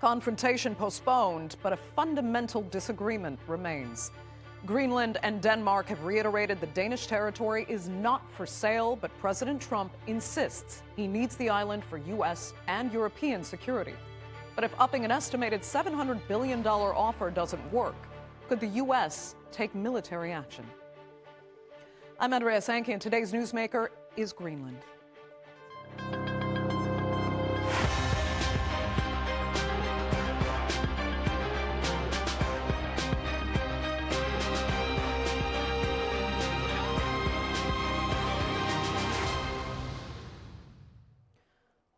Confrontation postponed, but a fundamental disagreement remains. Greenland and Denmark have reiterated the Danish territory is not for sale, but President Trump insists he needs the island for U.S. and European security. But if upping an estimated $700 billion offer doesn't work, could the U.S. take military action? I'm Andrea Sankey, and today's newsmaker is Greenland.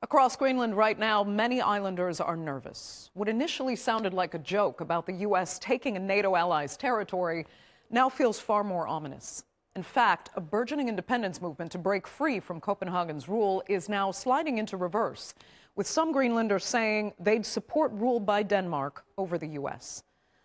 Across Greenland right now, many islanders are nervous. What initially sounded like a joke about the U.S. taking a NATO ally's territory now feels far more ominous. In fact, a burgeoning independence movement to break free from Copenhagen's rule is now sliding into reverse, with some Greenlanders saying they'd support rule by Denmark over the U.S.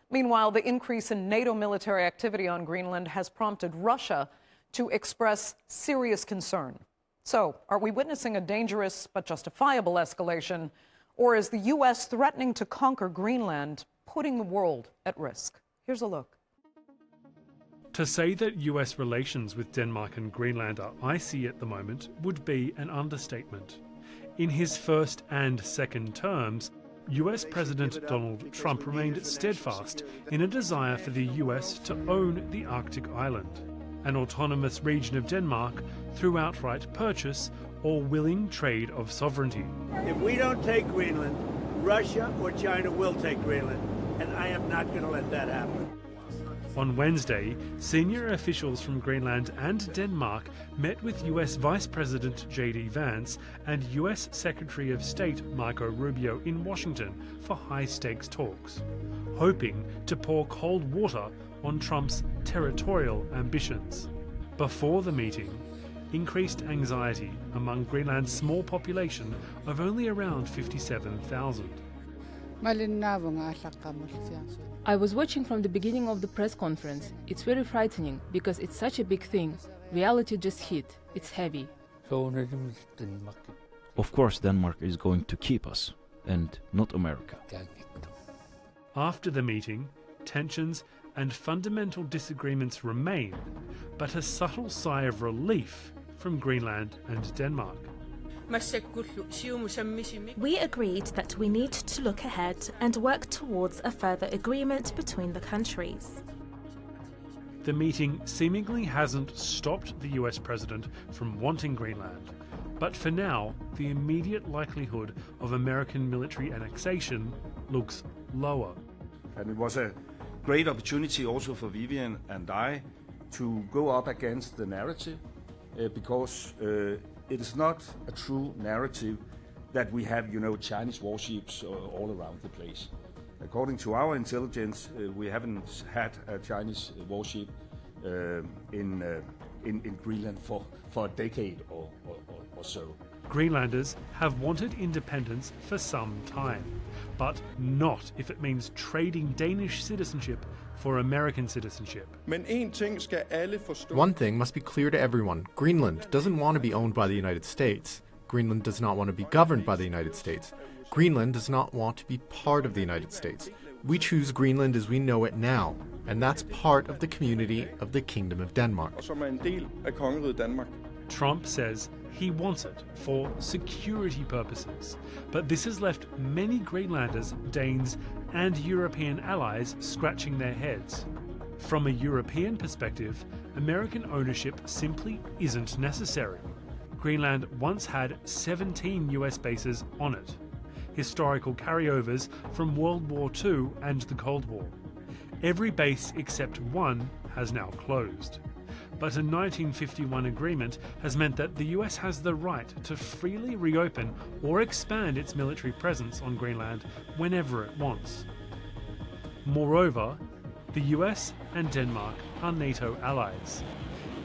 Meanwhile, the increase in NATO military activity on Greenland has prompted Russia to express serious concern. So, are we witnessing a dangerous but justifiable escalation, or is the U.S. threatening to conquer Greenland, putting the world at risk? Here's a look. To say that US relations with Denmark and Greenland are icy at the moment would be an understatement. In his first and second terms, US President Donald Trump remained steadfast in a desire for the US to own the Arctic island, an autonomous region of Denmark, through outright purchase or willing trade of sovereignty. If we don't take Greenland, Russia or China will take Greenland, and I am not going to let that happen. On Wednesday, senior officials from Greenland and Denmark met with US Vice President J.D. Vance and US Secretary of State Marco Rubio in Washington for high-stakes talks, hoping to pour cold water on Trump's territorial ambitions. Before the meeting, increased anxiety among Greenland's small population of only around 57,000. I was watching from the beginning of the press conference. It's very frightening because it's such a big thing. Reality just hit. It's heavy. Of course, Denmark is going to keep us, and not America. After the meeting, tensions and fundamental disagreements remain, but a subtle sigh of relief from Greenland and Denmark. We agreed that we need to look ahead and work towards a further agreement between the countries. The meeting seemingly hasn't stopped the US president from wanting Greenland, but for now, the immediate likelihood of American military annexation looks lower. And it was a great opportunity also for Vivian and I to go up against the narrative because it is not a true narrative that we have, Chinese warships all around the place. According to our intelligence, we haven't had a Chinese warship in Greenland for a decade or so. Greenlanders have wanted independence for some time, but not if it means trading Danish citizenship for American citizenship. One thing must be clear to everyone. Greenland doesn't want to be owned by the United States. Greenland does not want to be governed by the United States. Greenland does not want to be part of the United States. We choose Greenland as we know it now, and that's part of the community of the Kingdom of Denmark. Trump says he wants it for security purposes, but this has left many Greenlanders, Danes, and European allies scratching their heads. From a European perspective, American ownership simply isn't necessary. Greenland once had 17 US bases on it, historical carryovers from World War II and the Cold War. Every base except one has now closed. But a 1951 agreement has meant that the US has the right to freely reopen or expand its military presence on Greenland whenever it wants. Moreover, the US and Denmark are NATO allies.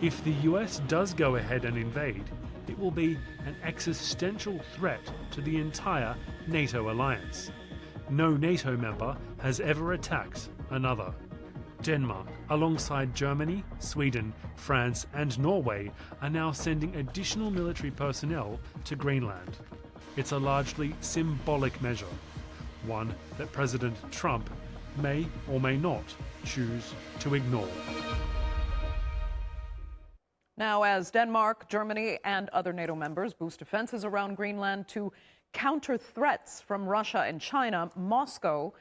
If the US does go ahead and invade, it will be an existential threat to the entire NATO alliance. No NATO member has ever attacked another. Denmark, alongside Germany, Sweden, France and Norway, are now sending additional military personnel to Greenland. It's a largely symbolic measure, one that President Trump may or may not choose to ignore. Now, as Denmark, Germany, and other NATO members boost defenses around Greenland to counter threats from Russia and China, Moscow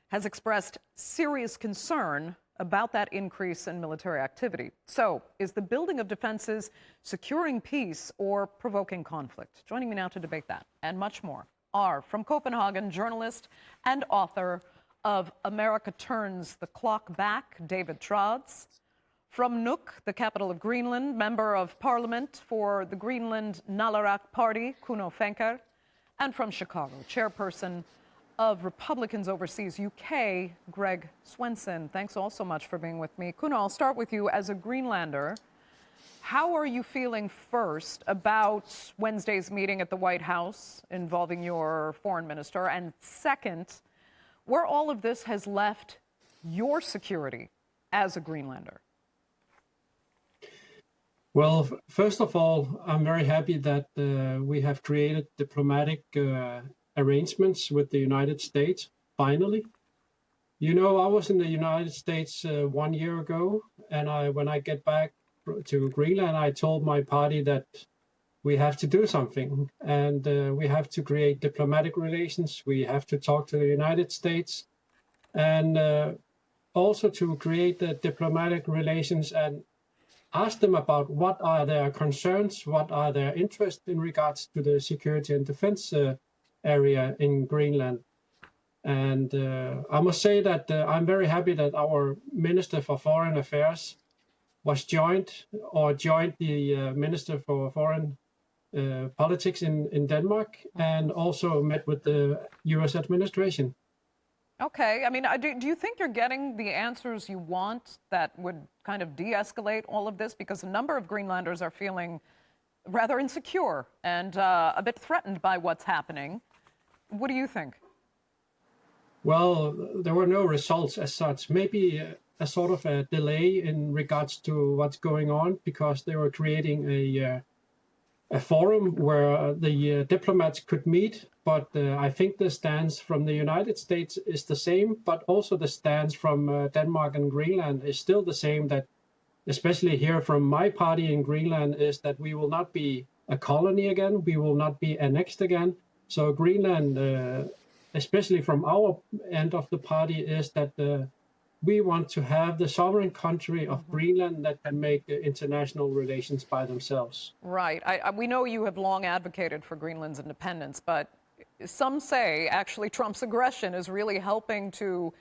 has expressed serious concern about that increase in military activity. So, is the building of defenses securing peace or provoking conflict? Joining me now to debate that and much more are, from Copenhagen, journalist and author of America Turns the Clock Back, David Trads. From Nuuk, the capital of Greenland, member of parliament for the Greenland Naleraq party, Kuno Fencker. And from Chicago, chairperson of Republicans Overseas UK, Greg Swenson. Thanks all so much for being with me. Kuno, I'll start with you as a Greenlander. How are you feeling first about Wednesday's meeting at the White House involving your foreign minister? And second, where all of this has left your security as a Greenlander? Well, first of all, I'm very happy that we have created diplomatic arrangements with the United States, finally. You know, I was in the United States 1 year ago, and when I get back to Greenland, I told my party that we have to do something, and we have to create diplomatic relations. We have to talk to the United States, and also to create the diplomatic relations and ask them about what are their concerns, what are their interests in regards to the security and defense area in Greenland. And I must say that I'm very happy that our Minister for Foreign Affairs was joined the Minister for Foreign Politics in Denmark, and also met with the US administration. Okay, I mean, do you think you're getting the answers you want that would kind of de-escalate all of this? Because a number of Greenlanders are feeling rather insecure and a bit threatened by what's happening. What do you think? Well, there were no results as such. Maybe a sort of a delay in regards to what's going on, because they were creating a forum where the diplomats could meet. But I think the stance from the United States is the same, but also the stance from Denmark and Greenland is still the same, that especially here from my party in Greenland, is that we will not be a colony again, we will not be annexed again. So Greenland, especially from our end of the party, is that we want to have the sovereign country of Greenland that can make international relations by themselves. Right. We know you have long advocated for Greenland's independence, but some say actually Trump's aggression is really helping to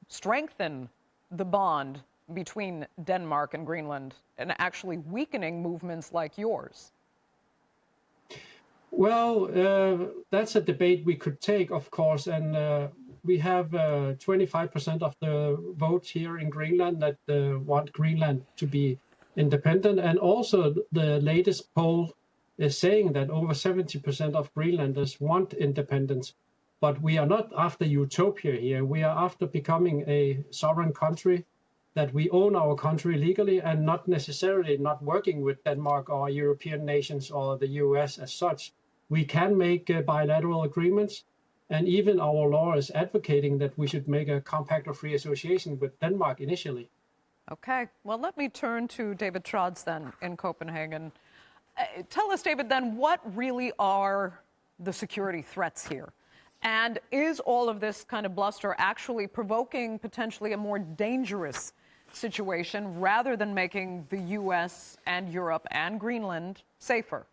strengthen the bond between Denmark and Greenland and actually weakening movements like yours. Well, that's a debate we could take, of course, and we have 25% of the votes here in Greenland that want Greenland to be independent, and also the latest poll is saying that over 70% of Greenlanders want independence. But we are not after utopia here. We are after becoming a sovereign country, that we own our country legally and not necessarily not working with Denmark or European nations or the US as such. We can make bilateral agreements, and even our law is advocating that we should make a compact of free association with Denmark initially. Okay, well, let me turn to David Trads then in Copenhagen. Tell us, David, then, what really are the security threats here? And is all of this kind of bluster actually provoking potentially a more dangerous situation rather than making the US and Europe and Greenland safer?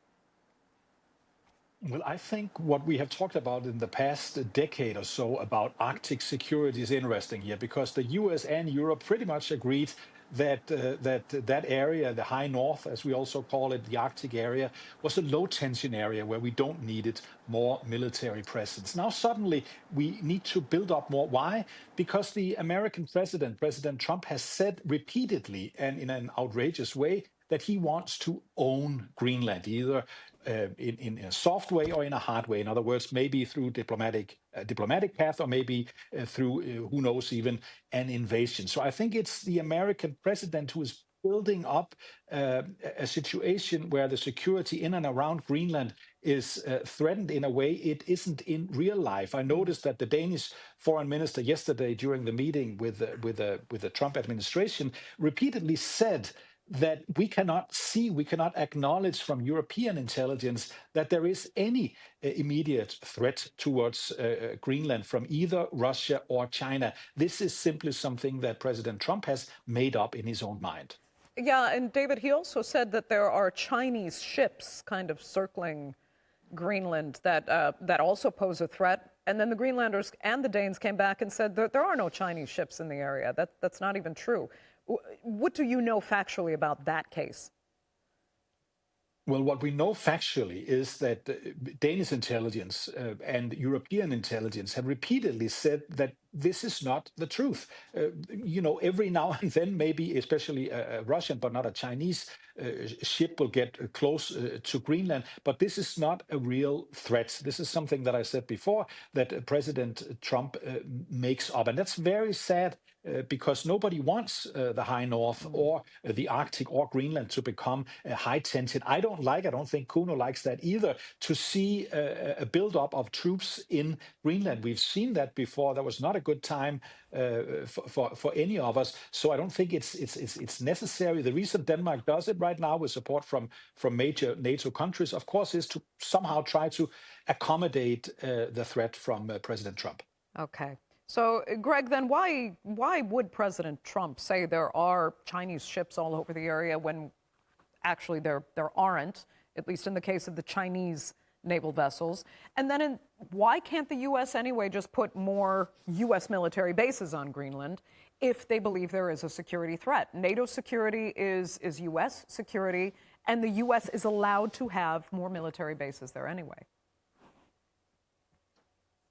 Well, I think what we have talked about in the past decade or so about Arctic security is interesting here, because the US and Europe pretty much agreed that that area, the high north, as we also call it, the Arctic area, was a low-tension area where we don't needed more military presence. Now, suddenly, we need to build up more. Why? Because the American president, President Trump, has said repeatedly and in an outrageous way that he wants to own Greenland, either in a soft way or in a hard way. In other words, maybe through diplomatic path, or maybe through, who knows, even an invasion. So I think it's the American president who is building up a situation where the security in and around Greenland is threatened in a way it isn't in real life. I noticed that the Danish foreign minister yesterday during the meeting with the Trump administration repeatedly said that we cannot acknowledge from European intelligence that there is any immediate threat towards Greenland from either Russia or China. This is simply something that President Trump has made up in his own mind. Yeah, and David, he also said that there are Chinese ships kind of circling Greenland that also pose a threat. And then the Greenlanders and the Danes came back and said that there are no Chinese ships in the area. That's not even true. What do you know factually about that case? Well, what we know factually is that Danish intelligence and European intelligence have repeatedly said that this is not the truth. Every now and then, maybe especially a Russian, but not a Chinese ship will get close to Greenland. But this is not a real threat. This is something that I said before, that President Trump makes up. And that's very sad. Because nobody wants the high north or the Arctic or Greenland to become high tension. I don't think Kuno likes that either, to see a buildup of troops in Greenland. We've seen that before. That was not a good time for any of us. So I don't think it's necessary. The reason Denmark does it right now with support from major NATO countries, of course, is to somehow try to accommodate the threat from President Trump. Okay. So, Greg, then why would President Trump say there are Chinese ships all over the area when actually there aren't, at least in the case of the Chinese naval vessels? And then why can't the U.S. anyway just put more U.S. military bases on Greenland if they believe there is a security threat? NATO security is U.S. security, and the U.S. is allowed to have more military bases there anyway.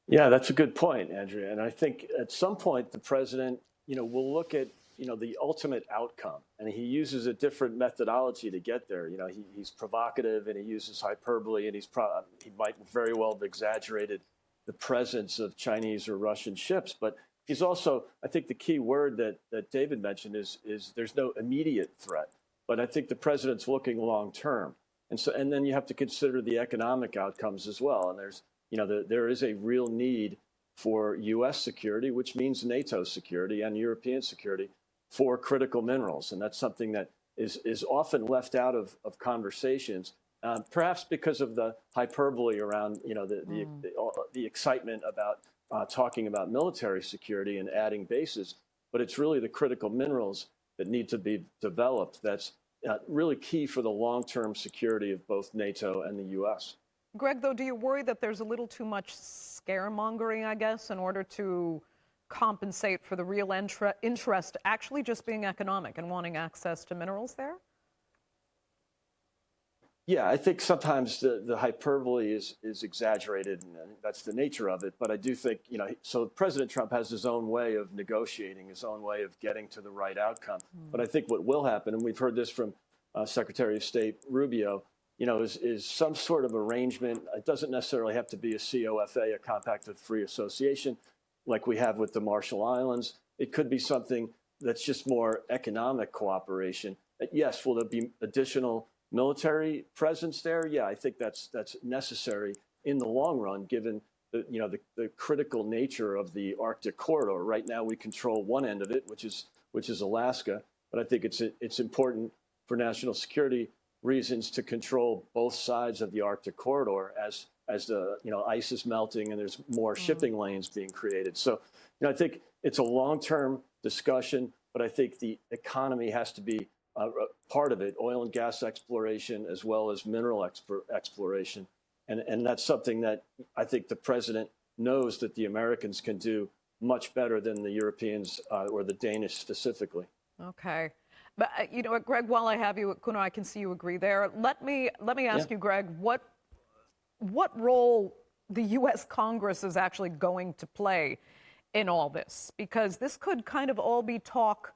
Yeah, that's a good point, Andrea. And I think at some point the president, will look at, the ultimate outcome, and he uses a different methodology to get there. He's provocative and he uses hyperbole, and he might very well have exaggerated the presence of Chinese or Russian ships. But he's also, I think the key word that David mentioned is there's no immediate threat. But I think the president's looking long term. And then you have to consider the economic outcomes as well. And there is a real need for U.S. security, which means NATO security and European security for critical minerals. And that's something that is often left out of conversations, perhaps because of the hyperbole around, the excitement about talking about military security and adding bases. But it's really the critical minerals that need to be developed that's really key for the long-term security of both NATO and the U.S. Greg, though, do you worry that there's a little too much scaremongering, I guess, in order to compensate for the real interest actually just being economic and wanting access to minerals there? Yeah, I think sometimes the hyperbole is exaggerated, and that's the nature of it. But I do think, so President Trump has his own way of negotiating, his own way of getting to the right outcome. But I think what will happen, and we've heard this from Secretary of State Rubio, is some sort of arrangement. It doesn't necessarily have to be a COFA, a Compact of Free Association, like we have with the Marshall Islands. It could be something that's just more economic cooperation. Yes, will there be additional military presence there? Yeah, I think that's necessary in the long run, given the critical nature of the Arctic corridor. Right now, we control one end of it, which is Alaska. But I think it's important for national security reasons to control both sides of the Arctic corridor as the ice is melting and there's more shipping lanes being created. So I think it's a long-term discussion, but I think the economy has to be part of it, oil and gas exploration as well as mineral exploration. And that's something that I think the president knows that the Americans can do much better than the Europeans or the Danish specifically. Okay. But you know what, Greg, while I have you, Kuno, I can see you agree there. Let me ask you, Greg, what role the U.S. Congress is actually going to play in all this? Because this could kind of all be talk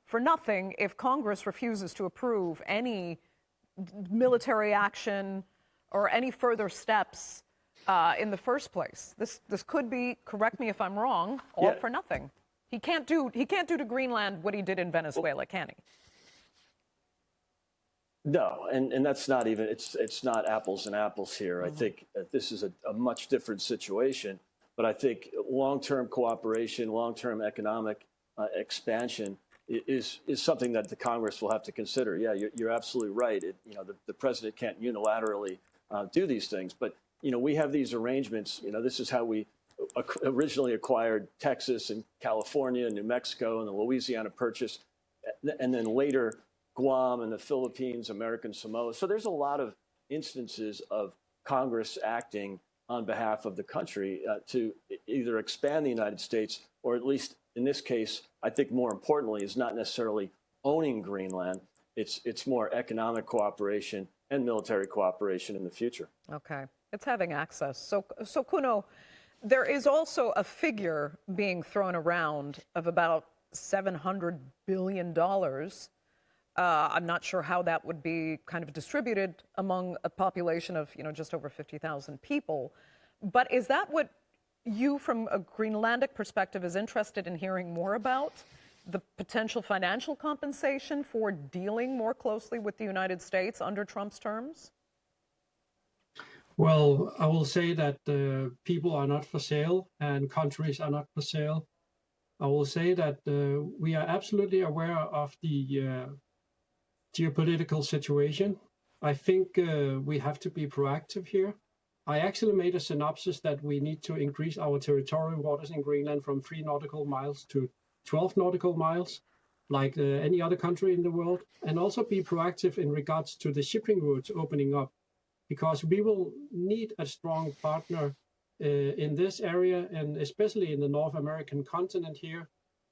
for nothing if Congress refuses to approve any military action or any further steps in the first place. This could be, correct me if I'm wrong, all for nothing. He can't do to Greenland what he did in Venezuela, can he? No, and that's not even, it's not apples and apples here. I think this is a much different situation, but I think long-term cooperation, long-term economic expansion is something that the Congress will have to consider. Yeah, you're absolutely right. The president can't unilaterally do these things, but we have these arrangements. This is how we originally acquired Texas and California, New Mexico, and the Louisiana Purchase, and then later Guam and the Philippines, American Samoa. So there's a lot of instances of Congress acting on behalf of the country to either expand the United States, or at least in this case, I think more importantly, is not necessarily owning Greenland. It's more economic cooperation and military cooperation in the future. Okay, it's having access. So Kuno, there is also a figure being thrown around of about $700 billion. I'm not sure how that would be kind of distributed among a population of, just over 50,000 people. But is that what you, from a Greenlandic perspective, is interested in hearing more about? The potential financial compensation for dealing more closely with the United States under Trump's terms? Well, I will say that people are not for sale and countries are not for sale. I will say that we are absolutely aware of the geopolitical situation. I think we have to be proactive here. I actually made a synopsis that we need to increase our territorial waters in Greenland from 3 nautical miles to 12 nautical miles, like any other country in the world, and also be proactive in regards to the shipping routes opening up, because we will need a strong partner in this area, and especially in the North American continent here.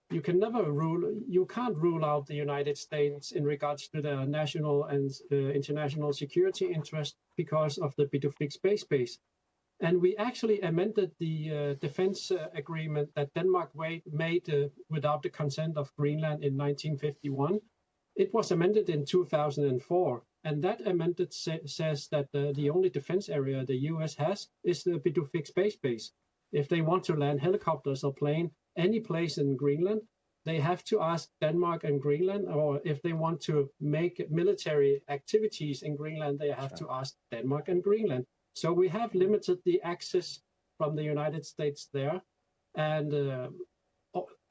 You can't rule out the United States in regards to their national and international security interest because of the bit of fixed space base. And we actually amended the defense agreement that Denmark made without the consent of Greenland in 1951. It was amended in 2004. And that amendment says that the only defense area the US has is the bit of fixed space base. If they want to land helicopters or plane any place in Greenland, they have to ask Denmark and Greenland, or if they want to make military activities in Greenland, they have to ask Denmark and Greenland. So we have limited the access from the United States there. And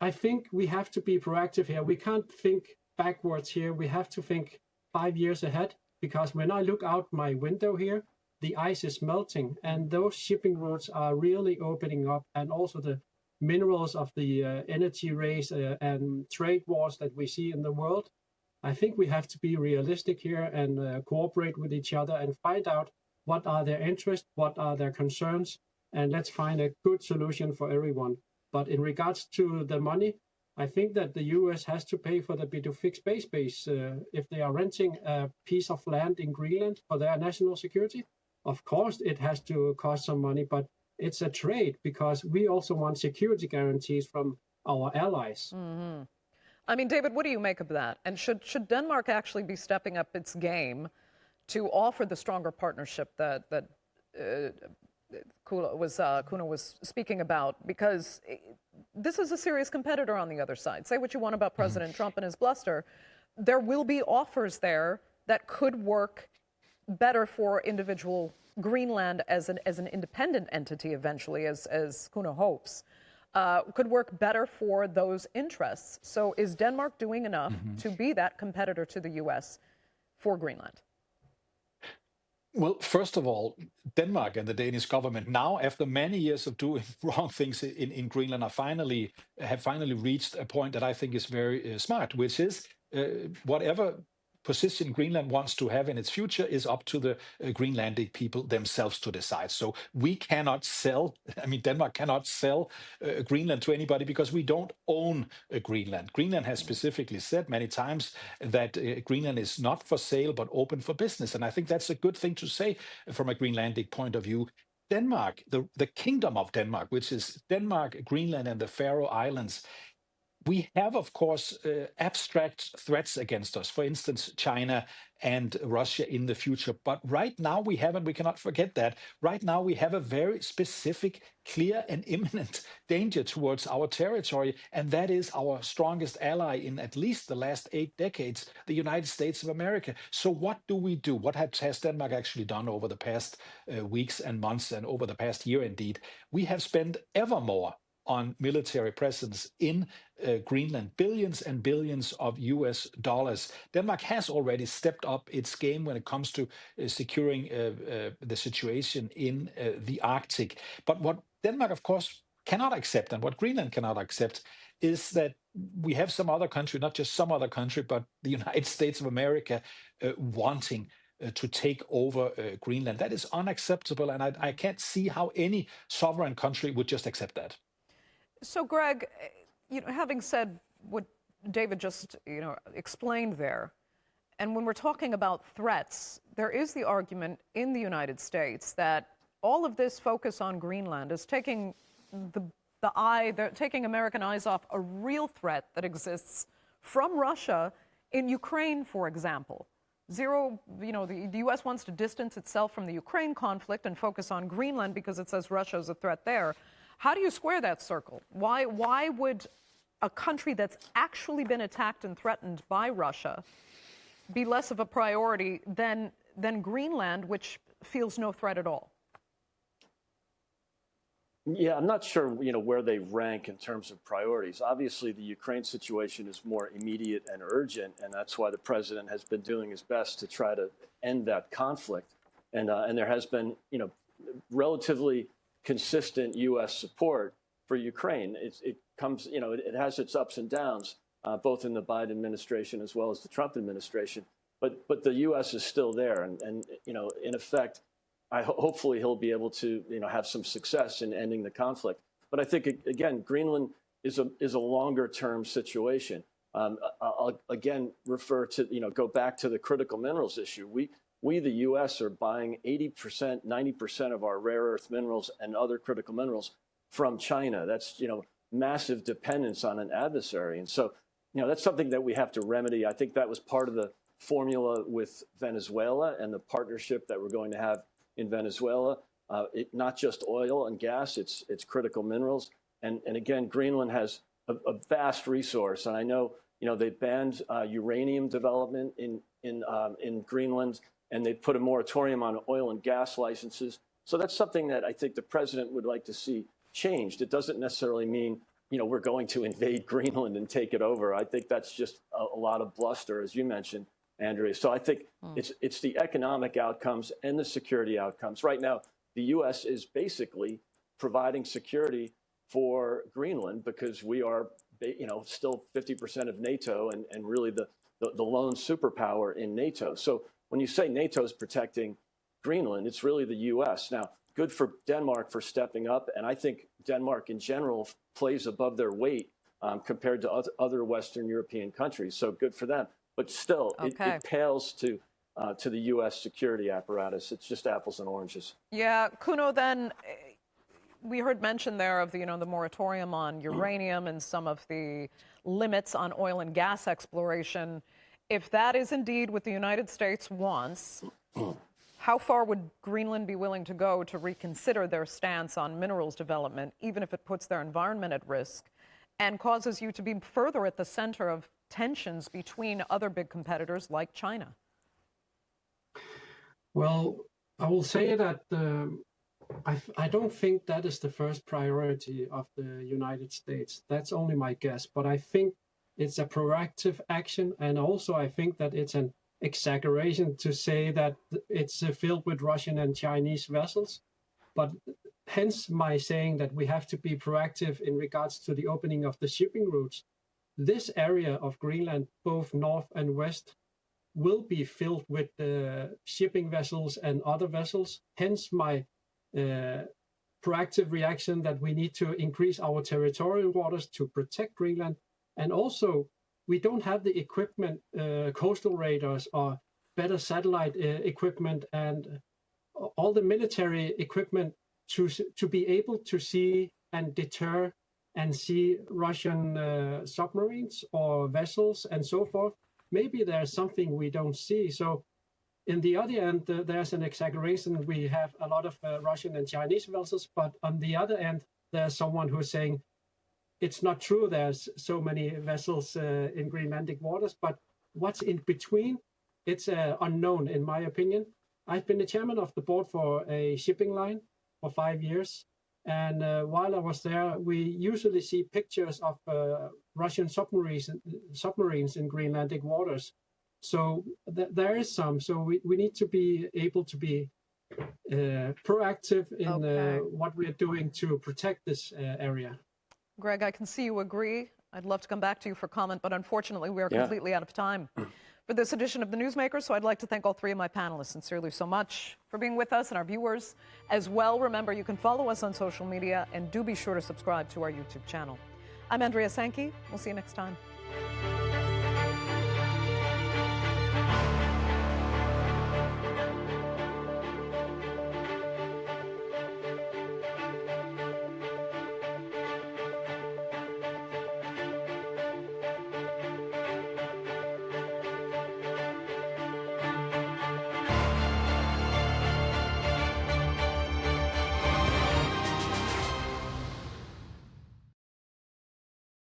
I think we have to be proactive here. We can't think backwards here. We have to think 5 years ahead, because when I look out my window here, the ice is melting and those shipping routes are really opening up, and also the minerals of the energy race and trade wars that we see in the world. I think we have to be realistic here and cooperate with each other and find out what are their interests, what are their concerns, and let's find a good solution for everyone. But in regards to the money, I think that the US has to pay for the bit of fixed space base if they are renting a piece of land in Greenland for their national security. Of course, it has to cost some money, but it's a trade, because we also want security guarantees from our allies. Mm-hmm. I mean, David, what do you make of that? And should Denmark actually be stepping up its game to offer the stronger partnership that Kuno was speaking about? Because this is a serious competitor on the other side. Say what you want about President Trump and his bluster. There will be offers there that could work better for individual Greenland as an independent entity eventually, as Kuno hopes, could work better for those interests. So is Denmark doing enough to be that competitor to the U.S. for Greenland? Well, first of all, Denmark and the Danish government now, after many years of doing wrong things in Greenland, have finally reached a point that I think is very smart, which is whatever position Greenland wants to have in its future is up to the Greenlandic people themselves to decide. So we cannot sell, Denmark cannot sell Greenland to anybody, because we don't own Greenland. Greenland has specifically said many times that Greenland is not for sale, but open for business. And I think that's a good thing to say from a Greenlandic point of view. Denmark, the Kingdom of Denmark, which is Denmark, Greenland, and the Faroe Islands, We have, of course, abstract threats against us, for instance, China and Russia in the future. But right now we have, and we cannot forget that, right now we have a very specific, clear and imminent danger towards our territory, and that is our strongest ally in at least the last 8 decades, the United States of America. So what do we do? What has Denmark actually done over the past weeks and months and over the past year indeed? We have spent ever more on military presence in Greenland, billions and billions of US dollars. Denmark has already stepped up its game when it comes to securing the situation in the Arctic. But what Denmark, of course, cannot accept, and what Greenland cannot accept, is that we have some other country, not just some other country, but the United States of America wanting to take over Greenland. That is unacceptable, and I can't see how any sovereign country would just accept that. So, Greg, having said what David just, explained there, and when we're talking about threats, there is the argument in the United States that all of this focus on Greenland is taking taking American eyes off a real threat that exists from Russia in Ukraine, for example. The U.S. wants to distance itself from the Ukraine conflict and focus on Greenland because it says Russia is a threat there. How do you square that circle? Why would a country that's actually been attacked and threatened by Russia be less of a priority than Greenland, which feels no threat at all? Yeah, I'm not sure, where they rank in terms of priorities. Obviously, the Ukraine situation is more immediate and urgent, and that's why the president has been doing his best to try to end that conflict. And there has been, relatively consistent U.S. support for Ukraine. It comes, it has its ups and downs, both in the Biden administration as well as the Trump administration. But the U.S. is still there, and in effect, hopefully he'll be able to have some success in ending the conflict. But I think again, Greenland is a longer term situation. I'll again refer to go back to the critical minerals issue. We, the U.S., are buying 80%, 90% of our rare earth minerals and other critical minerals from China. That's, massive dependence on an adversary. And so, that's something that we have to remedy. I think that was part of the formula with Venezuela and the partnership that we're going to have in Venezuela. Not just oil and gas, it's critical minerals. And again, Greenland has a vast resource. And I know, they banned uranium development in Greenland, and they put a moratorium on oil and gas licenses. So that's something that I think the president would like to see changed. It doesn't necessarily mean, we're going to invade Greenland and take it over. I think that's just a lot of bluster, as you mentioned, Andrea. So I think it's the economic outcomes and the security outcomes. Right now, the U.S. is basically providing security for Greenland because we are, still 50% of NATO and really the lone superpower in NATO. So when you say NATO is protecting Greenland, it's really the U.S. Now, good for Denmark for stepping up, and I think Denmark in general plays above their weight compared to other Western European countries. So good for them. But still, it pales to the U.S. security apparatus. It's just apples and oranges. Yeah, Kuno, then we heard mention there of the moratorium on uranium and some of the limits on oil and gas exploration. If that is indeed what the United States wants, how far would Greenland be willing to go to reconsider their stance on minerals development, even if it puts their environment at risk and causes you to be further at the center of tensions between other big competitors like China? Well, I will say that I don't think that is the first priority of the United States. That's only my guess. But I think it's a proactive action. And also, I think that it's an exaggeration to say that it's filled with Russian and Chinese vessels. But hence my saying that we have to be proactive in regards to the opening of the shipping routes. This area of Greenland, both north and west, will be filled with shipping vessels and other vessels. Hence my proactive reaction that we need to increase our territorial waters to protect Greenland. And also, we don't have the equipment, coastal radars or better satellite equipment and all the military equipment to be able to see and deter and see Russian submarines or vessels and so forth, maybe there's something we don't see. So in the other end, there's an exaggeration. We have a lot of Russian and Chinese vessels, but on the other end, there's someone who's saying it's not true there's so many vessels in Greenlandic waters, but what's in between, it's unknown in my opinion. I've been the chairman of the board for a shipping line for 5 years. And while I was there, we usually see pictures of Russian submarines in Greenlandic waters. So there is some. So we need to be able to be proactive in what we're doing to protect this area. Greg, I can see you agree. I'd love to come back to you for comment, but unfortunately we are completely out of time for this edition of the Newsmakers. So I'd like to thank all three of my panelists sincerely so much for being with us, and our viewers as well. Remember, you can follow us on social media, and do be sure to subscribe to our YouTube channel. I'm Andrea Sankey. We'll see you next time.